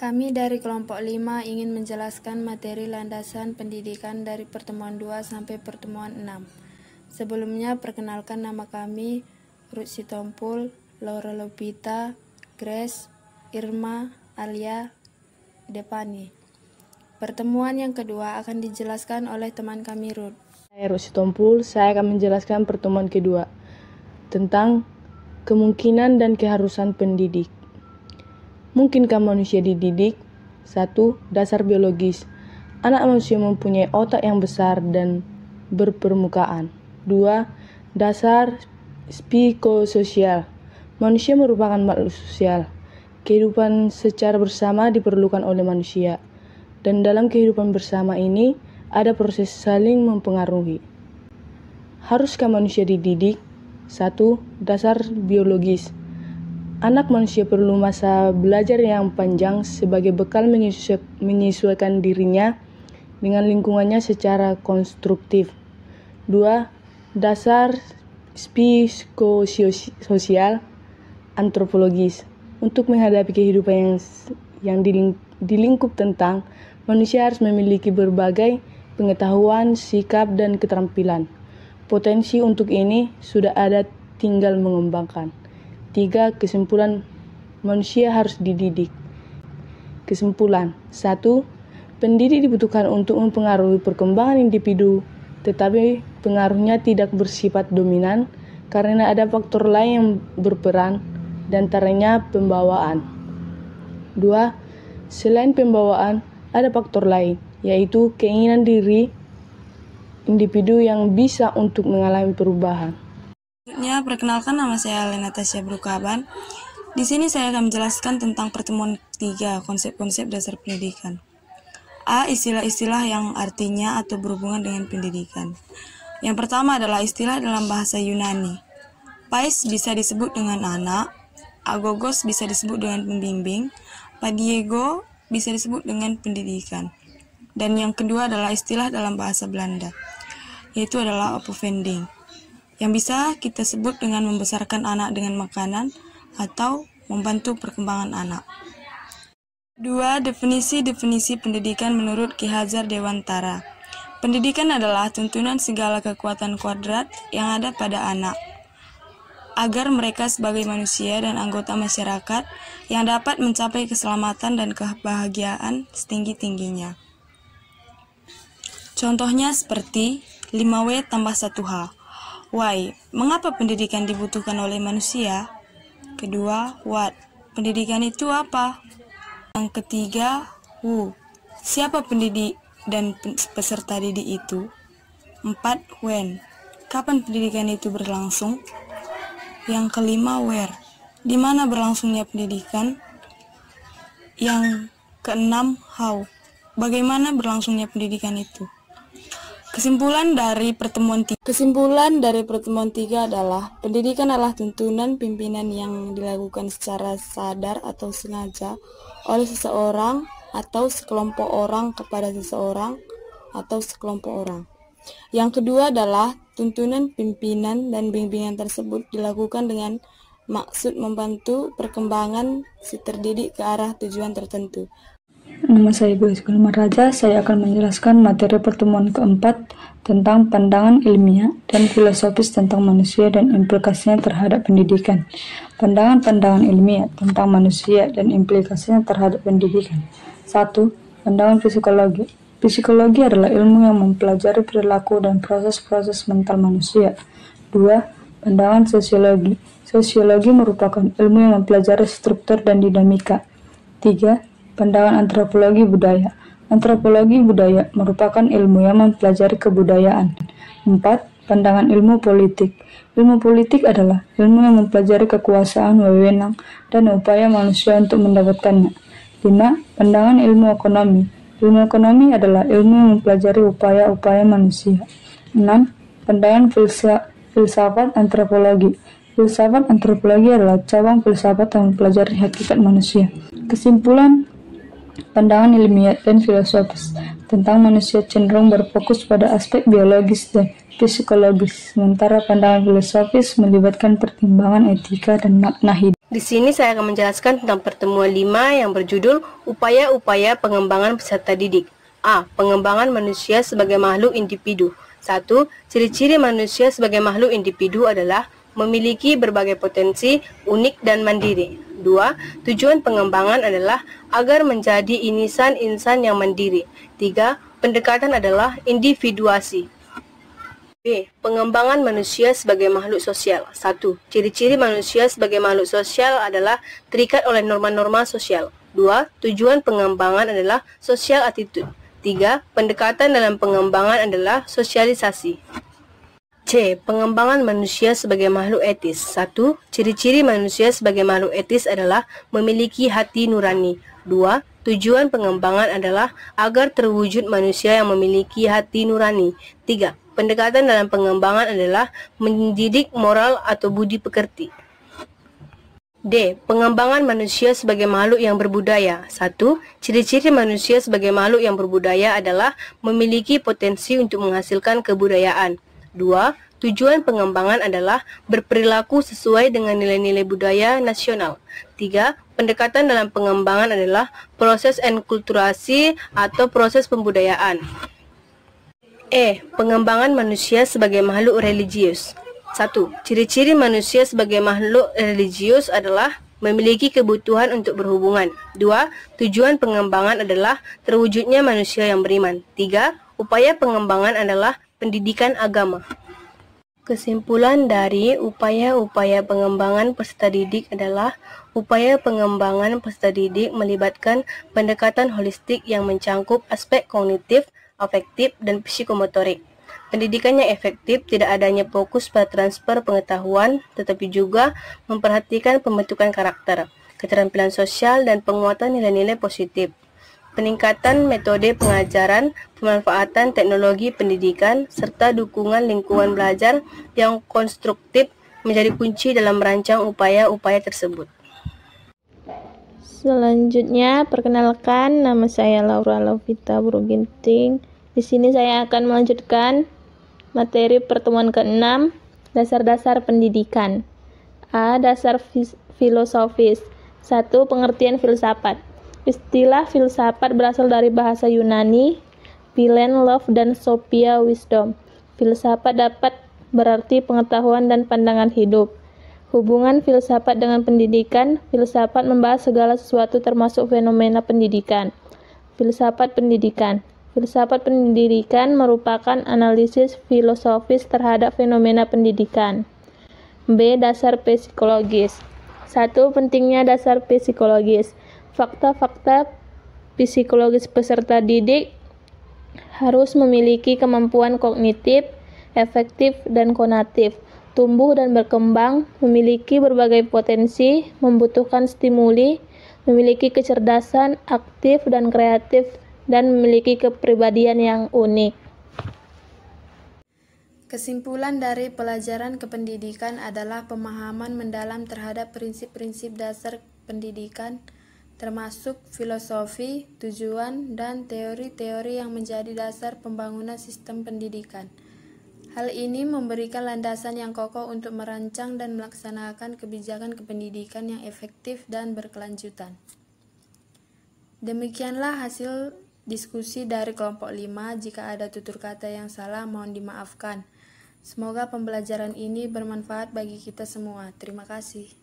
Kami dari kelompok 5 ingin menjelaskan materi landasan pendidikan dari pertemuan 2 sampai pertemuan 6. Sebelumnya, perkenalkan nama kami, Ruth Sitompul, Laura Lupita, Grace, Irma, Alia, Depani. Pertemuan yang kedua akan dijelaskan oleh teman kami Ruth. Saya Ruth Sitompul, saya akan menjelaskan pertemuan kedua tentang kemungkinan dan keharusan pendidik. Mungkinkah manusia dididik? 1. Dasar biologis. Anak manusia mempunyai otak yang besar dan berpermukaan. 2. Dasar psikososial. Manusia merupakan makhluk sosial. Kehidupan secara bersama diperlukan oleh manusia. Dan dalam kehidupan bersama ini, ada proses saling mempengaruhi. Haruskah manusia dididik? 1. Dasar biologis. Anak manusia perlu masa belajar yang panjang sebagai bekal menyesuaikan dirinya dengan lingkungannya secara konstruktif. 2. Dasar psikososial antropologis. Untuk menghadapi kehidupan yang dilingkup tentang, manusia harus memiliki berbagai pengetahuan, sikap, dan keterampilan. Potensi untuk ini sudah ada, tinggal mengembangkan. 3. Kesimpulan, manusia harus dididik. Kesimpulan 1. Pendidik dibutuhkan untuk mempengaruhi perkembangan individu, tetapi pengaruhnya tidak bersifat dominan karena ada faktor lain yang berperan, dan antaranya pembawaan. 2. Selain pembawaan, ada faktor lain, yaitu keinginan diri individu yang bisa untuk mengalami perubahan. Selanjutnya, perkenalkan, nama saya Alena Tasya Brukaban. Di sini saya akan menjelaskan tentang pertemuan 3, konsep-konsep dasar pendidikan. A. Istilah-istilah yang artinya atau berhubungan dengan pendidikan. Yang pertama adalah istilah dalam bahasa Yunani. Pais bisa disebut dengan anak, agogos bisa disebut dengan pembimbing, padiego bisa disebut dengan pendidikan. Dan yang kedua adalah istilah dalam bahasa Belanda, yaitu adalah opvoeding, yang bisa kita sebut dengan membesarkan anak dengan makanan atau membantu perkembangan anak. 2. Definisi pendidikan menurut Ki Hajar Dewantara. Pendidikan adalah tuntunan segala kekuatan kuadrat yang ada pada anak, agar mereka sebagai manusia dan anggota masyarakat yang dapat mencapai keselamatan dan kebahagiaan setinggi-tingginya. Contohnya seperti 5W tambah 1H. Why? Mengapa pendidikan dibutuhkan oleh manusia? Kedua, what? Pendidikan itu apa? Yang ketiga, who? Siapa pendidik dan peserta didik itu? 4. When? Kapan pendidikan itu berlangsung? Yang kelima, where? Di mana berlangsungnya pendidikan? Yang keenam, how? Bagaimana berlangsungnya pendidikan itu? Kesimpulan dari pertemuan 3 adalah pendidikan adalah tuntunan pimpinan yang dilakukan secara sadar atau sengaja oleh seseorang atau sekelompok orang kepada seseorang atau sekelompok orang. Yang kedua adalah tuntunan pimpinan dan bimbingan tersebut dilakukan dengan maksud membantu perkembangan si terdidik ke arah tujuan tertentu. Nama saya Grace Raja. Saya akan menjelaskan materi pertemuan keempat tentang pandangan ilmiah dan filosofis tentang manusia dan implikasinya terhadap pendidikan. Pandangan-pandangan ilmiah tentang manusia dan implikasinya terhadap pendidikan. 1. Pandangan psikologi. Psikologi adalah ilmu yang mempelajari perilaku dan proses-proses mental manusia. 2. Pandangan sosiologi. Sosiologi merupakan ilmu yang mempelajari struktur dan dinamika. 3. Pandangan antropologi budaya. Antropologi budaya merupakan ilmu yang mempelajari kebudayaan. 4. Pandangan ilmu politik. Ilmu politik adalah ilmu yang mempelajari kekuasaan, wewenang, dan upaya manusia untuk mendapatkannya. 5. Pandangan ilmu ekonomi. Ilmu ekonomi adalah ilmu yang mempelajari upaya-upaya manusia. 6. Pandangan filsafat antropologi. Filsafat antropologi adalah cabang filsafat yang mempelajari hakikat manusia. Kesimpulan, pandangan ilmiah dan filosofis tentang manusia cenderung berfokus pada aspek biologis dan psikologis, sementara pandangan filosofis melibatkan pertimbangan etika dan makna hidup. Di sini saya akan menjelaskan tentang pertemuan 5 yang berjudul Upaya-upaya pengembangan peserta didik. A. Pengembangan manusia sebagai makhluk individu. 1. Ciri-ciri manusia sebagai makhluk individu adalah memiliki berbagai potensi, unik dan mandiri. 2. Tujuan pengembangan adalah agar menjadi insan yang mandiri. 3. Pendekatan adalah individuasi. B. Pengembangan manusia sebagai makhluk sosial. 1. Ciri-ciri manusia sebagai makhluk sosial adalah terikat oleh norma-norma sosial. 2. Tujuan pengembangan adalah social attitude. 3. Pendekatan dalam pengembangan adalah sosialisasi. C. Pengembangan manusia sebagai makhluk etis. 1. Ciri-ciri manusia sebagai makhluk etis adalah memiliki hati nurani. 2. Tujuan pengembangan adalah agar terwujud manusia yang memiliki hati nurani. 3. Pendekatan dalam pengembangan adalah mendidik moral atau budi pekerti. D. Pengembangan manusia sebagai makhluk yang berbudaya. 1. Ciri-ciri manusia sebagai makhluk yang berbudaya adalah memiliki potensi untuk menghasilkan kebudayaan. 2. Tujuan pengembangan adalah berperilaku sesuai dengan nilai-nilai budaya nasional. 3. Pendekatan dalam pengembangan adalah proses enkulturasi atau proses pembudayaan. E. Pengembangan manusia sebagai makhluk religius. 1. Ciri-ciri manusia sebagai makhluk religius adalah memiliki kebutuhan untuk berhubungan. 2. Tujuan pengembangan adalah terwujudnya manusia yang beriman. 3. Upaya pengembangan adalah pendidikan agama. Kesimpulan dari upaya-upaya pengembangan peserta didik adalah upaya pengembangan peserta didik melibatkan pendekatan holistik yang mencangkup aspek kognitif, afektif, dan psikomotorik. Pendidikan yang efektif tidak adanya fokus pada transfer pengetahuan, tetapi juga memperhatikan pembentukan karakter, keterampilan sosial, dan penguatan nilai-nilai positif. Peningkatan metode pengajaran, pemanfaatan teknologi pendidikan, serta dukungan lingkungan belajar yang konstruktif menjadi kunci dalam merancang upaya-upaya tersebut. Selanjutnya, perkenalkan, nama saya Laura Lovita Buruginting. Di sini saya akan melanjutkan materi pertemuan ke-6, dasar-dasar pendidikan. A. Dasar filosofis. 1. Pengertian filsafat. Istilah filsafat berasal dari bahasa Yunani, philen love dan sophia wisdom. Filsafat dapat berarti pengetahuan dan pandangan hidup. Hubungan filsafat dengan pendidikan. Filsafat membahas segala sesuatu termasuk fenomena pendidikan. Filsafat pendidikan. Filsafat pendidikan merupakan analisis filosofis terhadap fenomena pendidikan. B. Dasar psikologis. 1. Pentingnya dasar psikologis. Fakta-fakta psikologis peserta didik harus memiliki kemampuan kognitif, efektif, dan konatif, tumbuh dan berkembang, memiliki berbagai potensi, membutuhkan stimuli, memiliki kecerdasan, aktif dan kreatif, dan memiliki kepribadian yang unik. Kesimpulan dari pelajaran kependidikan adalah pemahaman mendalam terhadap prinsip-prinsip dasar pendidikan, termasuk filosofi, tujuan, dan teori-teori yang menjadi dasar pembangunan sistem pendidikan. Hal ini memberikan landasan yang kokoh untuk merancang dan melaksanakan kebijakan kependidikan yang efektif dan berkelanjutan. Demikianlah hasil diskusi dari kelompok 5. Jika ada tutur kata yang salah, mohon dimaafkan. Semoga pembelajaran ini bermanfaat bagi kita semua. Terima kasih.